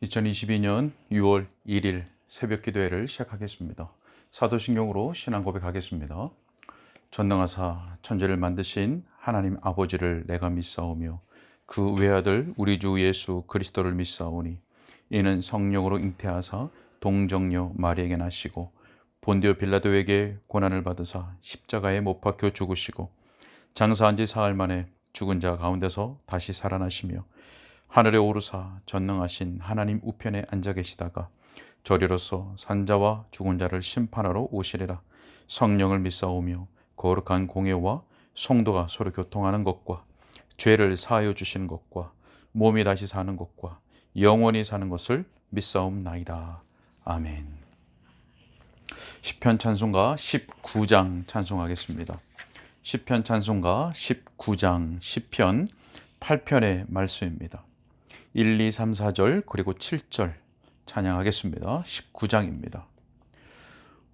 2022년 6월 1일 새벽 기도회를 시작하겠습니다. 사도신경으로 신앙 고백하겠습니다. 전능하사 천지를 만드신 하나님 아버지를 내가 믿사오며 그 외아들 우리 주 예수 그리스도를 믿사오니 이는 성령으로 잉태하사 동정녀 마리에게 나시고 본디오 빌라도에게 고난을 받으사 십자가에 못 박혀 죽으시고 장사한 지 사흘 만에 죽은 자 가운데서 다시 살아나시며 하늘에 오르사 전능하신 하나님 우편에 앉아 계시다가 저리로서 산자와 죽은 자를 심판하러 오시리라. 성령을 믿사오며 거룩한 공예와 성도가 서로 교통하는 것과 죄를 사하여 주시는 것과 몸이 다시 사는 것과 영원히 사는 것을 믿사옵나이다. 아멘. 시편 찬송가 19장 찬송하겠습니다. 시편 찬송가 19장 시편 8편의 말씀입니다. 1, 2, 3, 4절 그리고 7절 찬양하겠습니다. 19장입니다.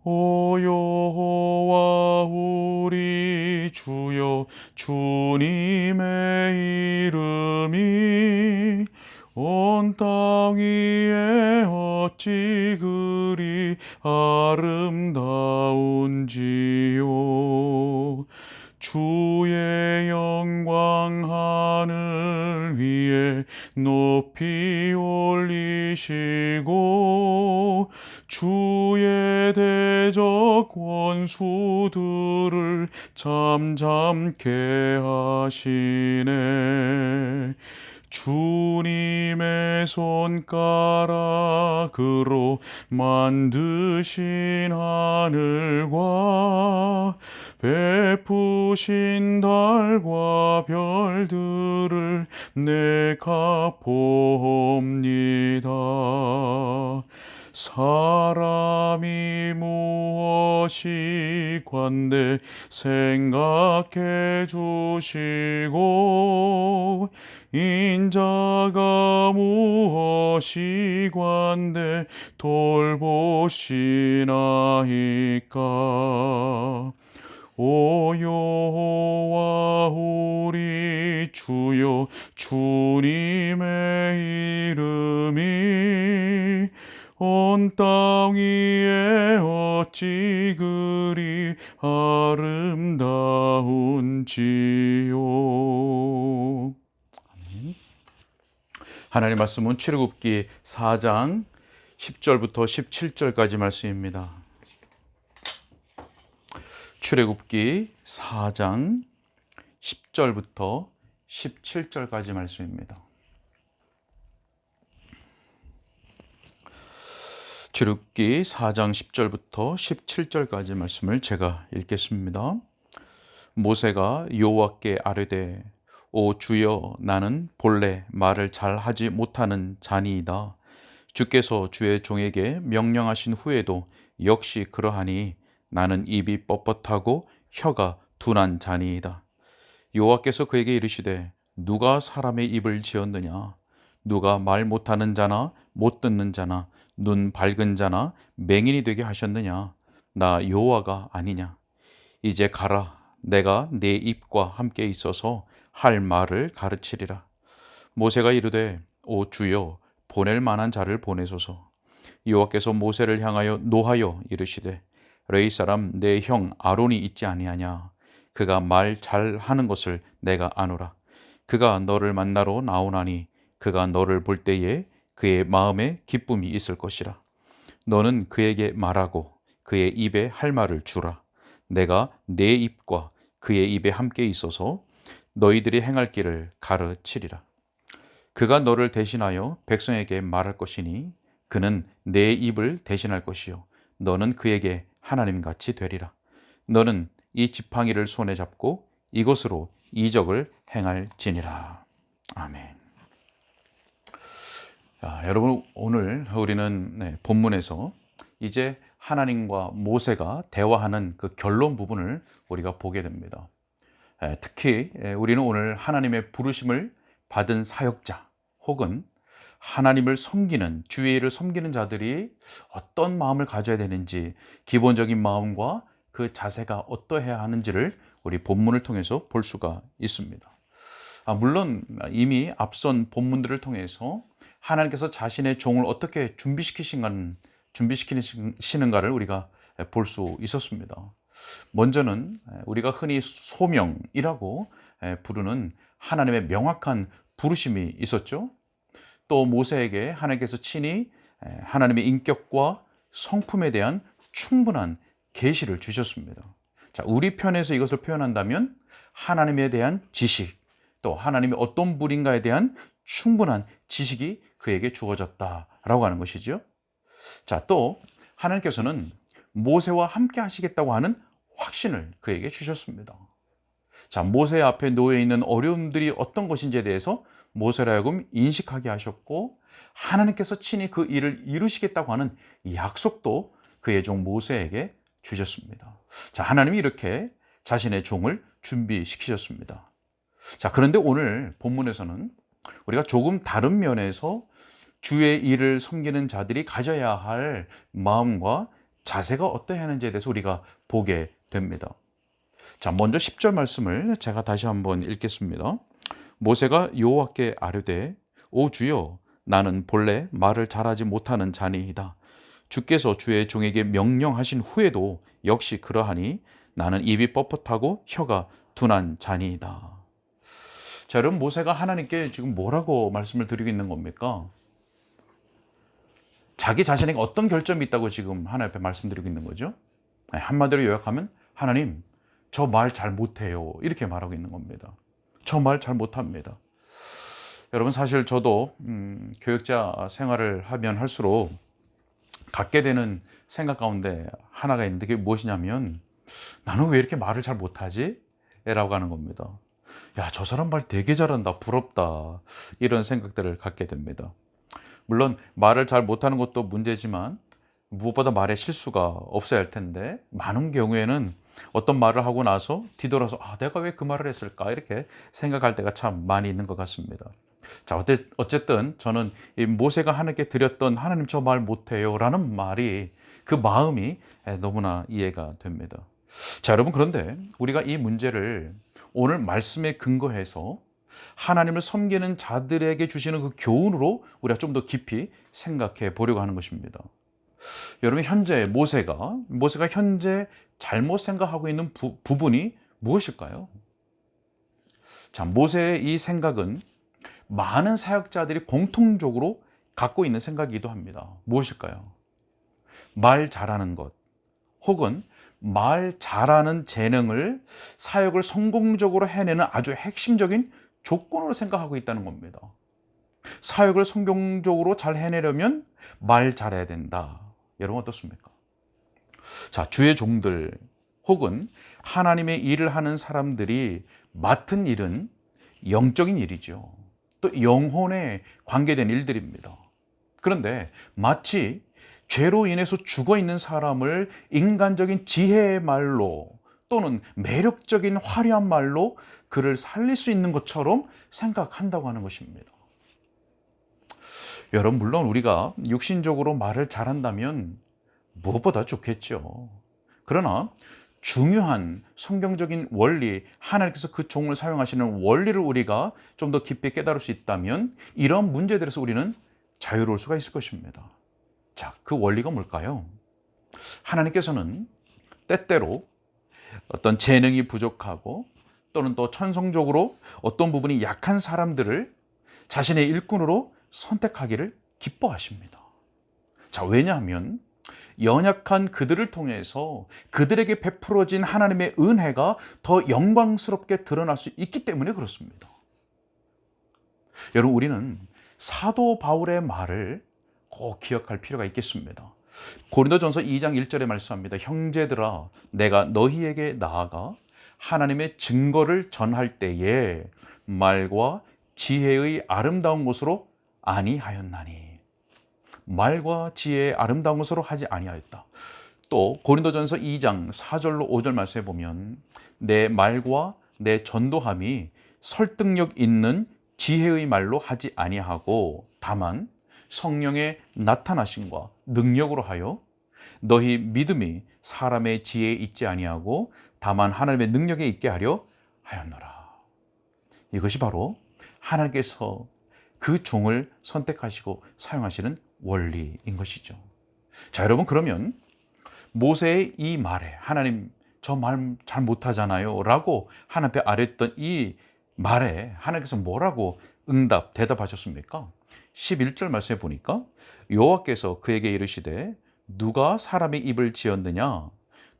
오 여호와 우리 주여 주님의 이름이 온 땅 위에 어찌 그리 아름다운지요. 주의 영광 하늘 위에 높이 올리시고 주의 대적 원수들을 잠잠케 하시네. 주님의 손가락으로 만드신 하늘과 베푸신 달과 별들을 내가 봅니다. 사람이 무엇이 관대 생각해 주시고 인자가 무엇이 관대 돌보시나이까. 오 여호와 우리 주여 주님의 이름이 온 땅 위에 어찌 그리 아름다운지요. 하나님 말씀은 출애굽기 4장 10절부터 17절까지 말씀입니다. 출애굽기 4장 10절부터 17절까지 말씀입니다. 출애굽기 4장 10절부터 17절까지 말씀을 제가 읽겠습니다. 모세가 여호와께 아뢰되 오 주여 나는 본래 말을 잘 하지 못하는 자니이다. 주께서 주의 종에게 명령하신 후에도 역시 그러하니 나는 입이 뻣뻣하고 혀가 둔한 자니이다. 여호와께서 그에게 이르시되 누가 사람의 입을 지었느냐? 누가 말 못하는 자나 못 듣는 자나 눈 밝은 자나 맹인이 되게 하셨느냐? 나 여호와가 아니냐? 이제 가라. 내가 네 입과 함께 있어서 할 말을 가르치리라. 모세가 이르되 오 주여 보낼 만한 자를 보내소서. 여호와께서 모세를 향하여 노하여 이르시되 레위 사람 내 형 아론이 있지 아니하냐? 그가 말 잘하는 것을 내가 아노라. 그가 너를 만나러 나오나니 그가 너를 볼 때에 그의 마음에 기쁨이 있을 것이라. 너는 그에게 말하고 그의 입에 할 말을 주라. 내가 내 입과 그의 입에 함께 있어서 너희들이 행할 길을 가르치리라. 그가 너를 대신하여 백성에게 말할 것이니 그는 내 입을 대신할 것이요 너는 그에게 하나님같이 되리라. 너는 이 지팡이를 손에 잡고 이것으로 이적을 행할지니라. 아멘. 여러분 오늘 우리는 본문에서 이제 하나님과 모세가 대화하는 그 결론 부분을 우리가 보게 됩니다. 특히 우리는 오늘 하나님의 부르심을 받은 사역자 혹은 하나님을 섬기는 주의 일을 섬기는 자들이 어떤 마음을 가져야 되는지 기본적인 마음과 그 자세가 어떠해야 하는지를 우리 본문을 통해서 볼 수가 있습니다. 물론 이미 앞선 본문들을 통해서 하나님께서 자신의 종을 어떻게 준비시키시는가를 우리가 볼 수 있었습니다. 먼저는 우리가 흔히 소명이라고 부르는 하나님의 명확한 부르심이 있었죠. 또 모세에게 하나님께서 친히 하나님의 인격과 성품에 대한 충분한 계시를 주셨습니다. 자, 우리 편에서 이것을 표현한다면 하나님에 대한 지식, 또 하나님이 어떤 분인가에 대한 충분한 지식이 그에게 주어졌다라고 하는 것이죠. 자, 또 하나님께서는 모세와 함께 하시겠다고 하는 확신을 그에게 주셨습니다. 자, 모세 앞에 놓여 있는 어려움들이 어떤 것인지에 대해서 모세로 하여금 인식하게 하셨고, 하나님께서 친히 그 일을 이루시겠다고 하는 약속도 그의 종 모세에게 주셨습니다. 자, 하나님이 이렇게 자신의 종을 준비시키셨습니다. 자, 그런데 오늘 본문에서는 우리가 조금 다른 면에서 주의 일을 섬기는 자들이 가져야 할 마음과 자세가 어떠해야 하는지에 대해서 우리가 보게 됩니다. 자, 먼저 10절 말씀을 제가 다시 한번 읽겠습니다. 모세가 여호와께 아뢰되 오 주여 나는 본래 말을 잘하지 못하는 자니이다. 주께서 주의 종에게 명령하신 후에도 역시 그러하니 나는 입이 뻣뻣하고 혀가 둔한 자니이다. 자, 여러분, 모세가 하나님께 지금 뭐라고 말씀을 드리고 있는 겁니까? 자기 자신에게 어떤 결점이 있다고 지금 하나님 앞에 말씀드리고 있는 거죠? 한마디로 요약하면 하나님, 저 말 잘 못해요. 이렇게 말하고 있는 겁니다. 저 말 잘 못합니다. 여러분, 사실 저도 교육자 생활을 하면 할수록 갖게 되는 생각 가운데 하나가 있는데 그게 무엇이냐면 나는 왜 이렇게 말을 잘 못하지? 라고 하는 겁니다. 야, 저 사람 말 되게 잘한다. 부럽다. 이런 생각들을 갖게 됩니다. 물론 말을 잘 못하는 것도 문제지만 무엇보다 말에 실수가 없어야 할 텐데 많은 경우에는 어떤 말을 하고 나서 뒤돌아서 내가 왜 그 말을 했을까 이렇게 생각할 때가 참 많이 있는 것 같습니다. 자, 어쨌든 저는 이 모세가 하나님께 드렸던 하나님 저 말 못해요 라는 말이 그 마음이 너무나 이해가 됩니다. 자, 여러분, 그런데 우리가 이 문제를 오늘 말씀에 근거해서 하나님을 섬기는 자들에게 주시는 그 교훈으로 우리가 좀 더 깊이 생각해 보려고 하는 것입니다. 여러분, 현재 모세가 현재 잘못 생각하고 있는 부분이 무엇일까요? 자, 모세의 이 생각은 많은 사역자들이 공통적으로 갖고 있는 생각이기도 합니다. 무엇일까요? 말 잘하는 것, 혹은 말 잘하는 재능을 사역을 성공적으로 해내는 아주 핵심적인 조건으로 생각하고 있다는 겁니다. 사역을 성공적으로 잘 해내려면 말 잘해야 된다. 여러분, 어떻습니까? 자, 주의 종들 혹은 하나님의 일을 하는 사람들이 맡은 일은 영적인 일이죠. 또 영혼에 관계된 일들입니다. 그런데 마치 죄로 인해서 죽어 있는 사람을 인간적인 지혜의 말로 또는 매력적인 화려한 말로 그를 살릴 수 있는 것처럼 생각한다고 하는 것입니다. 여러분, 물론 우리가 육신적으로 말을 잘한다면 무엇보다 좋겠죠. 그러나 중요한 성경적인 원리, 하나님께서 그 종을 사용하시는 원리를 우리가 좀 더 깊이 깨달을 수 있다면 이런 문제들에서 우리는 자유로울 수가 있을 것입니다. 자, 그 원리가 뭘까요? 하나님께서는 때때로 어떤 재능이 부족하고 또는 또 천성적으로 어떤 부분이 약한 사람들을 자신의 일꾼으로 선택하기를 기뻐하십니다. 자, 왜냐하면 연약한 그들을 통해서 그들에게 베풀어진 하나님의 은혜가 더 영광스럽게 드러날 수 있기 때문에 그렇습니다. 여러분, 우리는 사도 바울의 말을 꼭 기억할 필요가 있겠습니다. 고린도전서 2장 1절에 말씀합니다. 형제들아, 내가 너희에게 나아가 하나님의 증거를 전할 때에 말과 지혜의 아름다운 것으로 아니하였나니. 말과 지혜의 아름다운 것으로 하지 아니하였다. 또 고린도전서 2장 4절로 5절 말씀에 보면 내 말과 내 전도함이 설득력 있는 지혜의 말로 하지 아니하고 다만 성령의 나타나심과 능력으로 하여 너희 믿음이 사람의 지혜에 있지 아니하고 다만 하나님의 능력에 있게 하려 하였노라. 이것이 바로 하나님께서 그 종을 선택하시고 사용하시는 원리인 것이죠. 자, 여러분, 그러면 모세의 이 말에 하나님 저 말 잘 못하잖아요 라고 하나님 앞에 아뢰었던 이 말에 하나님께서 뭐라고 대답하셨습니까? 11절 말씀에 보니까 여호와께서 그에게 이르시되 누가 사람의 입을 지었느냐?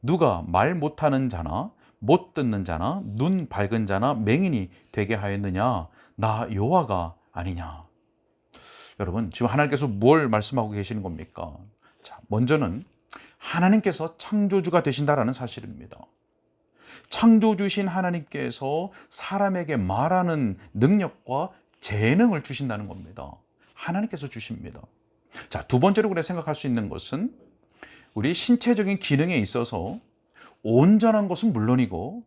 누가 말 못하는 자나 못 듣는 자나 눈 밝은 자나 맹인이 되게 하였느냐? 나 여호와가 아니냐? 여러분, 지금 하나님께서 뭘 말씀하고 계시는 겁니까? 자, 먼저는 하나님께서 창조주가 되신다라는 사실입니다. 창조주신 하나님께서 사람에게 말하는 능력과 재능을 주신다는 겁니다. 하나님께서 주십니다. 자, 두 번째로 그래 생각할 수 있는 것은 우리 신체적인 기능에 있어서 온전한 것은 물론이고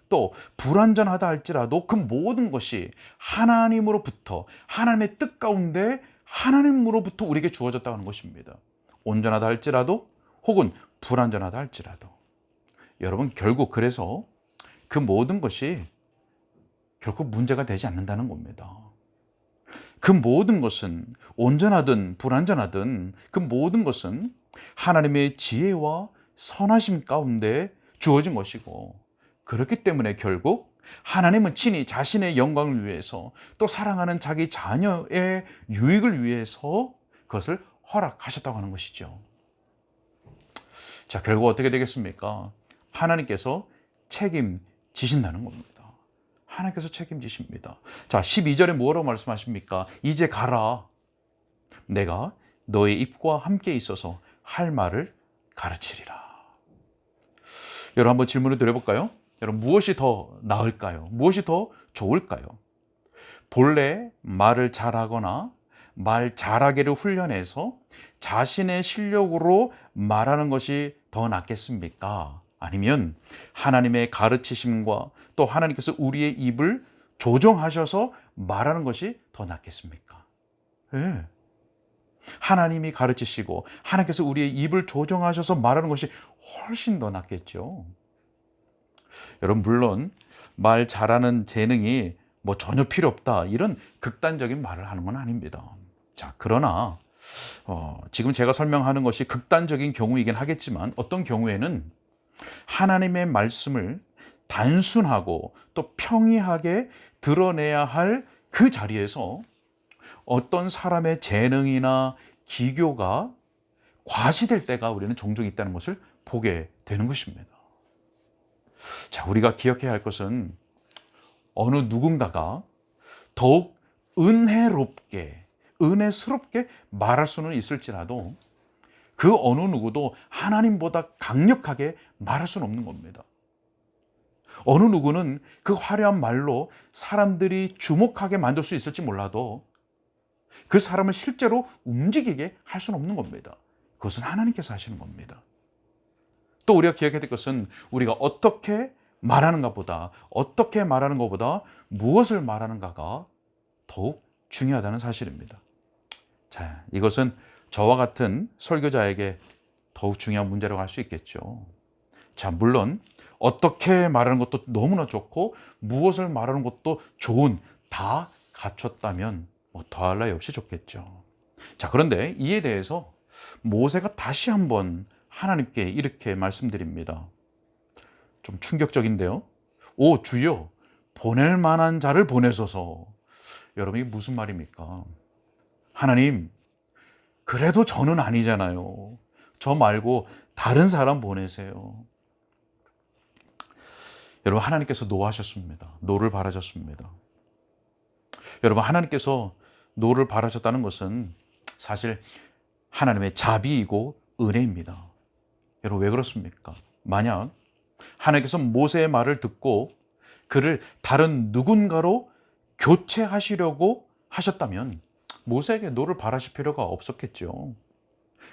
또 불완전하다 할지라도 그 모든 것이 하나님으로부터 하나님의 뜻 가운데 하나님으로부터 우리에게 주어졌다고 하는 것입니다. 온전하다 할지라도 혹은 불완전하다 할지라도 여러분, 결국 그래서 그 모든 것이 결국 문제가 되지 않는다는 겁니다. 그 모든 것은 온전하든 불완전하든 그 모든 것은 하나님의 지혜와 선하심 가운데 주어진 것이고, 그렇기 때문에 결국 하나님은 친히 자신의 영광을 위해서 또 사랑하는 자기 자녀의 유익을 위해서 그것을 허락하셨다고 하는 것이죠. 자, 결국 어떻게 되겠습니까? 하나님께서 책임지신다는 겁니다. 하나님께서 책임지십니다. 자, 12절에 뭐라고 말씀하십니까? 이제 가라. 내가 너의 입과 함께 있어서 할 말을 가르치리라. 여러분, 한번 질문을 드려볼까요? 여러분, 무엇이 더 나을까요? 무엇이 더 좋을까요? 본래 말을 잘하거나 말 잘하기를 훈련해서 자신의 실력으로 말하는 것이 더 낫겠습니까? 아니면 하나님의 가르치심과 또 하나님께서 우리의 입을 조정하셔서 말하는 것이 더 낫겠습니까? 네. 하나님이 가르치시고 하나님께서 우리의 입을 조정하셔서 말하는 것이 훨씬 더 낫겠죠. 여러분, 물론 말 잘하는 재능이 전혀 필요 없다, 이런 극단적인 말을 하는 건 아닙니다. 자, 그러나 지금 제가 설명하는 것이 극단적인 경우이긴 하겠지만 어떤 경우에는 하나님의 말씀을 단순하고 또 평이하게 드러내야 할 그 자리에서 어떤 사람의 재능이나 기교가 과시될 때가 우리는 종종 있다는 것을 보게 되는 것입니다. 자, 우리가 기억해야 할 것은 어느 누군가가 더욱 은혜스럽게 말할 수는 있을지라도 그 어느 누구도 하나님보다 강력하게 말할 수는 없는 겁니다. 어느 누구는 그 화려한 말로 사람들이 주목하게 만들 수 있을지 몰라도 그 사람을 실제로 움직이게 할 수는 없는 겁니다. 그것은 하나님께서 하시는 겁니다. 또 우리가 기억해야 될 것은 우리가 어떻게 말하는 것보다 무엇을 말하는가가 더욱 중요하다는 사실입니다. 자, 이것은 저와 같은 설교자에게 더욱 중요한 문제라고 할 수 있겠죠. 자, 물론 어떻게 말하는 것도 너무나 좋고 무엇을 말하는 것도 좋은, 다 갖췄다면 더할 나위 없이 좋겠죠. 자, 그런데 이에 대해서 모세가 다시 한번 하나님께 이렇게 말씀드립니다. 좀 충격적인데요. 오 주여, 보낼 만한 자를 보내소서. 여러분, 이게 무슨 말입니까? 하나님, 그래도 저는 아니잖아요. 저 말고 다른 사람 보내세요. 여러분, 하나님께서 노하셨습니다. 노를 바라셨습니다. 여러분, 하나님께서 노를 바라셨다는 것은 사실 하나님의 자비이고 은혜입니다. 여러분, 왜 그렇습니까? 만약 하나님께서 모세의 말을 듣고 그를 다른 누군가로 교체하시려고 하셨다면 모세에게 노를 바라실 필요가 없었겠죠.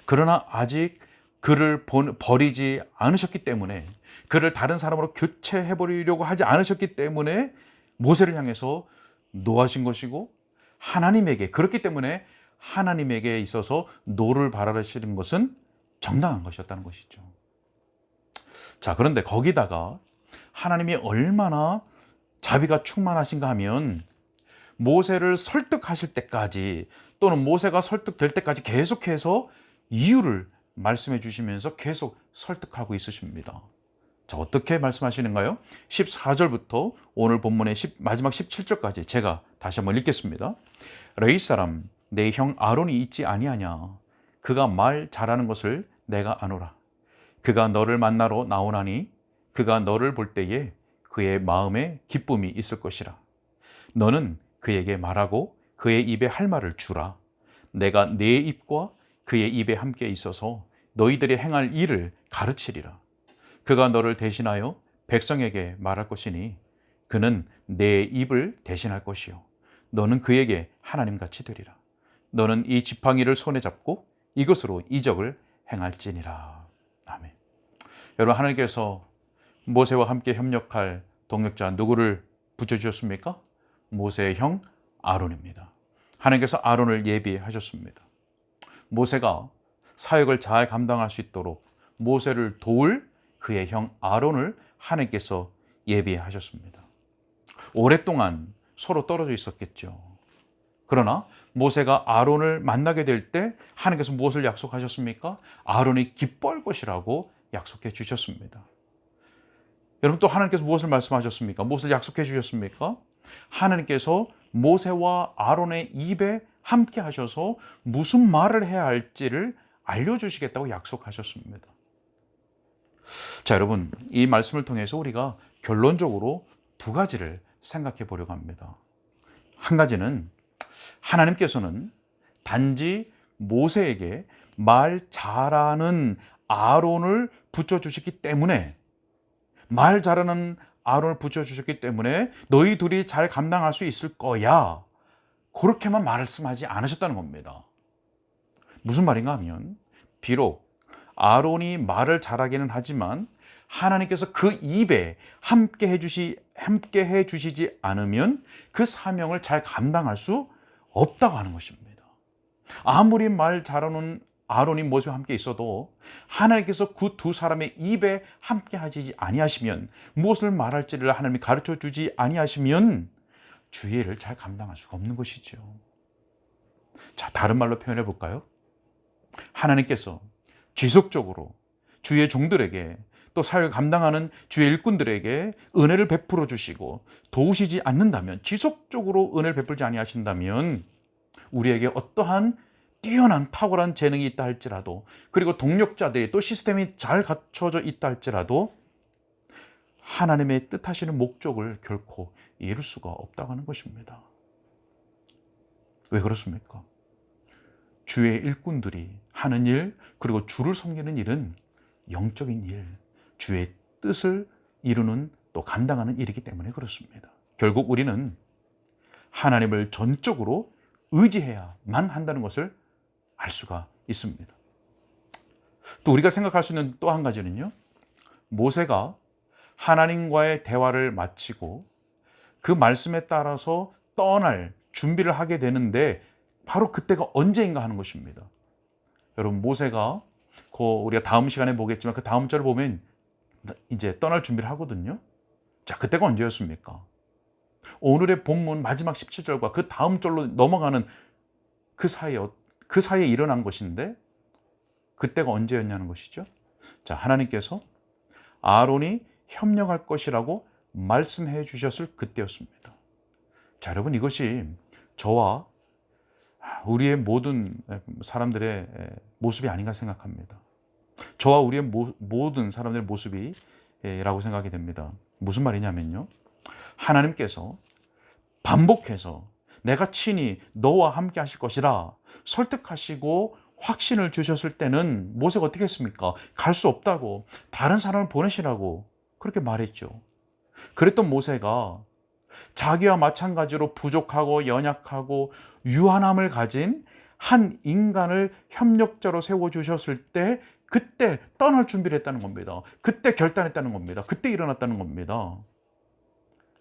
그러나 아직 그를 버리지 않으셨기 때문에, 그를 다른 사람으로 교체해버리려고 하지 않으셨기 때문에 모세를 향해서 노하신 것이고, 그렇기 때문에 하나님에게 있어서 노를 바라시는 것은 정당한 것이었다는 것이죠. 자, 그런데 거기다가 하나님이 얼마나 자비가 충만하신가 하면 모세를 설득하실 때까지 또는 모세가 설득될 때까지 계속해서 이유를 말씀해 주시면서 계속 설득하고 있으십니다. 자, 어떻게 말씀하시는가요? 14절부터 오늘 본문의 마지막 17절까지 제가 다시 한번 읽겠습니다. 레위 사람 내 형 아론이 있지 아니하냐? 그가 말 잘하는 것을 내가 아노라. 그가 너를 만나러 나오나니 그가 너를 볼 때에 그의 마음에 기쁨이 있을 것이라. 너는 그에게 말하고 그의 입에 할 말을 주라. 내가 네 입과 그의 입에 함께 있어서 너희들이 행할 일을 가르치리라. 그가 너를 대신하여 백성에게 말할 것이니 그는 내 입을 대신할 것이요 너는 그에게 하나님같이 되리라. 너는 이 지팡이를 손에 잡고 이것으로 이적을 행할지니라. 아멘. 여러분, 하나님께서 모세와 함께 협력할 동역자 누구를 붙여주셨습니까? 모세의 형 아론입니다. 하나님께서 아론을 예비하셨습니다. 모세가 사역을 잘 감당할 수 있도록 모세를 도울 그의 형 아론을 하나님께서 예비하셨습니다. 오랫동안 서로 떨어져 있었겠죠. 그러나 모세가 아론을 만나게 될 때 하나님께서 무엇을 약속하셨습니까? 아론이 기뻐할 것이라고 약속해 주셨습니다. 여러분, 또 하나님께서 무엇을 말씀하셨습니까? 무엇을 약속해 주셨습니까? 하나님께서 모세와 아론의 입에 함께 하셔서 무슨 말을 해야 할지를 알려주시겠다고 약속하셨습니다. 자, 여러분, 이 말씀을 통해서 우리가 결론적으로 두 가지를 생각해 보려고 합니다. 한 가지는 하나님께서는 단지 모세에게 말 잘하는 아론을 붙여주셨기 때문에 너희 둘이 잘 감당할 수 있을 거야, 그렇게만 말씀하지 않으셨다는 겁니다. 무슨 말인가 하면 비록 아론이 말을 잘하기는 하지만 하나님께서 그 입에 함께 해주시지 않으면 그 사명을 잘 감당할 수 없다고 하는 것입니다. 아무리 말 잘하는 아론이 모세와 함께 있어도 하나님께서 그 두 사람의 입에 함께 하지 아니하시면, 무엇을 말할지를 하나님이 가르쳐 주지 아니하시면 주의 일을 잘 감당할 수가 없는 것이죠. 자, 다른 말로 표현해 볼까요? 하나님께서 지속적으로 주의 종들에게 또 사역을 감당하는 주의 일꾼들에게 은혜를 베풀어 주시고 도우시지 않는다면, 지속적으로 은혜를 베풀지 아니하신다면 우리에게 어떠한 뛰어난 탁월한 재능이 있다 할지라도, 그리고 동력자들이 또 시스템이 잘 갖춰져 있다 할지라도 하나님의 뜻하시는 목적을 결코 이룰 수가 없다고 하는 것입니다. 왜 그렇습니까? 주의 일꾼들이 하는 일, 그리고 주를 섬기는 일은 영적인 일, 주의 뜻을 이루는 또 감당하는 일이기 때문에 그렇습니다. 결국 우리는 하나님을 전적으로 의지해야만 한다는 것을 알 수가 있습니다. 또 우리가 생각할 수 있는 또 한 가지는요, 모세가 하나님과의 대화를 마치고 그 말씀에 따라서 떠날 준비를 하게 되는데 바로 그때가 언제인가 하는 것입니다. 여러분, 모세가 우리가 다음 시간에 보겠지만 그 다음 절을 보면 이제 떠날 준비를 하거든요. 자, 그때가 언제였습니까? 오늘의 본문 마지막 17절과 그 다음 절로 넘어가는 그 사이에 일어난 것인데 그때가 언제였냐는 것이죠. 자, 하나님께서 아론이 협력할 것이라고 말씀해 주셨을 그때였습니다. 자, 여러분, 이것이 저와 우리의 모든 사람들의 모습이 아닌가 생각합니다. 저와 우리의 모든 사람들의 모습이라고 생각이 됩니다. 무슨 말이냐면요, 하나님께서 반복해서 내가 친히 너와 함께 하실 것이라 설득하시고 확신을 주셨을 때는 모세가 어떻게 했습니까? 갈 수 없다고, 다른 사람을 보내시라고 그렇게 말했죠. 그랬던 모세가 자기와 마찬가지로 부족하고 연약하고 유한함을 가진 한 인간을 협력자로 세워주셨을 때 그때 떠날 준비를 했다는 겁니다. 그때 결단했다는 겁니다. 그때 일어났다는 겁니다.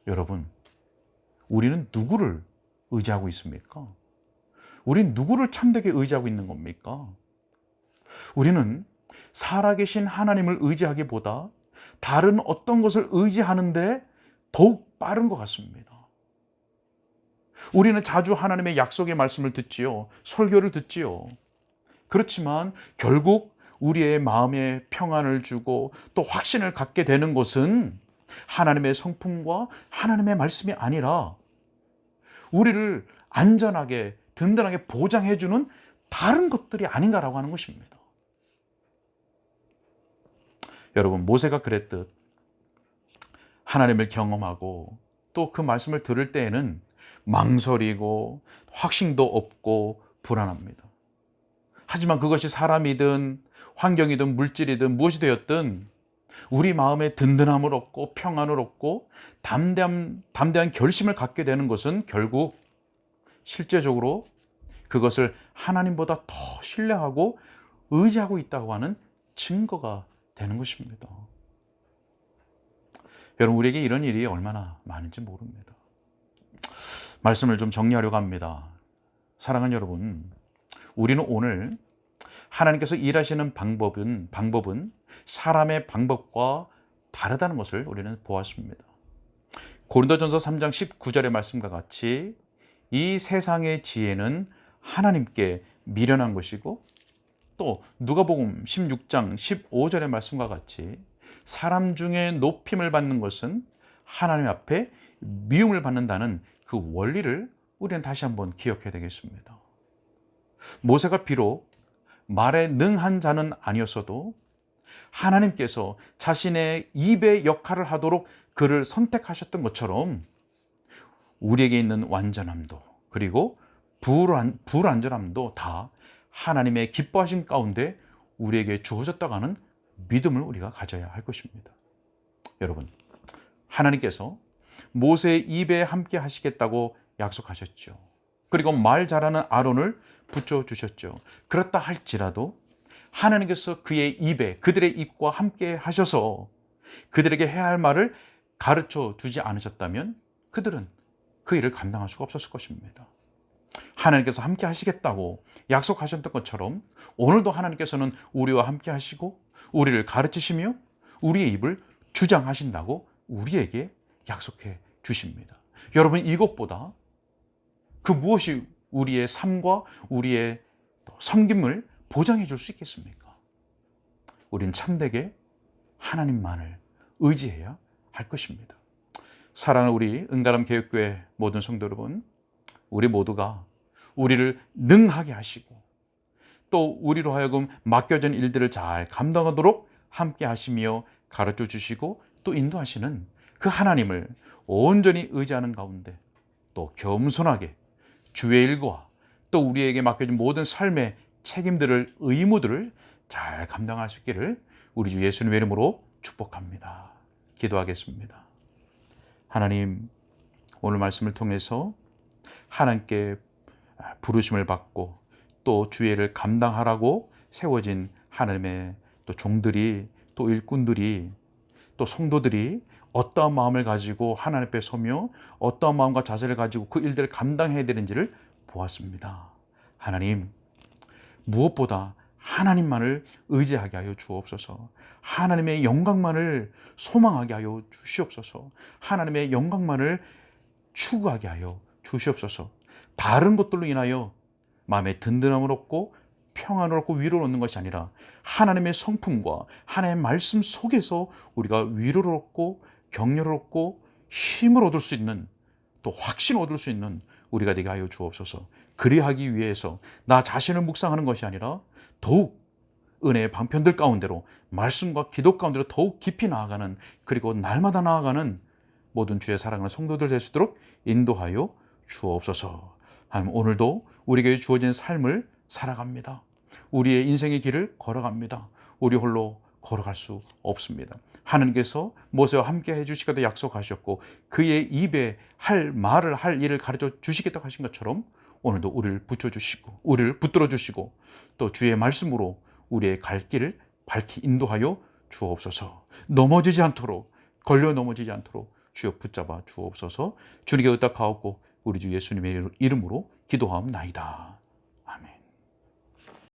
여러분, 우리는 누구를 의지하고 있습니까? 우린 누구를 참되게 의지하고 있는 겁니까? 우리는 살아계신 하나님을 의지하기보다 다른 어떤 것을 의지하는데 더욱 빠른 것 같습니다. 우리는 자주 하나님의 약속의 말씀을 듣지요. 설교를 듣지요. 그렇지만 결국 우리의 마음에 평안을 주고 또 확신을 갖게 되는 것은 하나님의 성품과 하나님의 말씀이 아니라 우리를 안전하게 든든하게 보장해 주는 다른 것들이 아닌가라고 하는 것입니다. 여러분, 모세가 그랬듯 하나님을 경험하고 또 그 말씀을 들을 때에는 망설이고 확신도 없고 불안합니다. 하지만 그것이 사람이든 환경이든 물질이든 무엇이 되었든 우리 마음에 든든함을 얻고 평안을 얻고 담대한 결심을 갖게 되는 것은 결국 실제적으로 그것을 하나님보다 더 신뢰하고 의지하고 있다고 하는 증거가 되는 것입니다. 여러분, 우리에게 이런 일이 얼마나 많은지 모릅니다. 말씀을 좀 정리하려고 합니다. 사랑하는 여러분, 우리는 오늘 하나님께서 일하시는 방법은 사람의 방법과 다르다는 것을 우리는 보았습니다. 고린도전서 3장 19절의 말씀과 같이 이 세상의 지혜는 하나님께 미련한 것이고, 또 누가복음 16장 15절의 말씀과 같이 사람 중에 높임을 받는 것은 하나님 앞에 미움을 받는다는 그 원리를 우리는 다시 한번 기억해야 되겠습니다. 모세가 비록 말에 능한 자는 아니었어도 하나님께서 자신의 입의 역할을 하도록 그를 선택하셨던 것처럼 우리에게 있는 완전함도 그리고 불완전함도 다 하나님의 기뻐하신 가운데 우리에게 주어졌다고 하는 믿음을 우리가 가져야 할 것입니다. 여러분, 하나님께서 모세의 입에 함께 하시겠다고 약속하셨죠. 그리고 말 잘하는 아론을 붙여주셨죠. 그렇다 할지라도 하나님께서 그의 입에, 그들의 입과 함께 하셔서 그들에게 해야 할 말을 가르쳐 주지 않으셨다면 그들은 그 일을 감당할 수가 없었을 것입니다. 하나님께서 함께 하시겠다고 약속하셨던 것처럼 오늘도 하나님께서는 우리와 함께 하시고 우리를 가르치시며 우리의 입을 주장하신다고 우리에게 약속해 주십니다. 여러분, 이것보다 그 무엇이 우리의 삶과 우리의 섬김을 보장해 줄 수 있겠습니까? 우린 참되게 하나님만을 의지해야 할 것입니다. 사랑하는 우리 은가람 교육교회 모든 성도 여러분, 우리 모두가 우리를 능하게 하시고 또 우리로 하여금 맡겨진 일들을 잘 감당하도록 함께 하시며 가르쳐 주시고 또 인도하시는 그 하나님을 온전히 의지하는 가운데 또 겸손하게 주의 일과 또 우리에게 맡겨진 모든 삶의 책임들을, 의무들을 잘 감당할 수 있기를 우리 주 예수님의 이름으로 축복합니다. 기도하겠습니다. 하나님, 오늘 말씀을 통해서 하나님께 부르심을 받고 또 주의 일을 감당하라고 세워진 하나님의 또 종들이, 또 일꾼들이, 또 성도들이 어떠한 마음을 가지고 하나님 앞에 서며 어떠한 마음과 자세를 가지고 그 일들을 감당해야 되는지를 보았습니다. 하나님, 무엇보다 하나님만을 의지하게 하여 주옵소서. 하나님의 영광만을 소망하게 하여 주시옵소서. 하나님의 영광만을 추구하게 하여 주시옵소서. 다른 것들로 인하여 마음에 든든함을 얻고 평안을 얻고 위로를 얻는 것이 아니라 하나님의 성품과 하나님의 말씀 속에서 우리가 위로를 얻고 격려를 얻고 힘을 얻을 수 있는, 또 확신을 얻을 수 있는 우리가 되게 하여 주옵소서. 그리하기 위해서 나 자신을 묵상하는 것이 아니라 더욱 은혜의 방편들 가운데로, 말씀과 기도 가운데로 더욱 깊이 나아가는, 그리고 날마다 나아가는 모든 주의 사랑하는 성도들 될 수 있도록 인도하여 주옵소서. 하나님, 오늘도 우리에게 주어진 삶을 살아갑니다. 우리의 인생의 길을 걸어갑니다. 우리 홀로 걸어갈 수 없습니다. 하나님께서 모세와 함께 해주시겠다고 약속하셨고 그의 입에 할 말을 할 일을 가르쳐 주시겠다고 하신 것처럼 오늘도 우리를 붙여주시고 우리를 붙들어 주시고 또 주의 말씀으로 우리의 갈 길을 밝히 인도하여 주옵소서. 넘어지지 않도록, 걸려 넘어지지 않도록 주여 붙잡아 주옵소서. 주님께 의탁하옵고 우리 주 예수님의 이름으로 기도하옵나이다.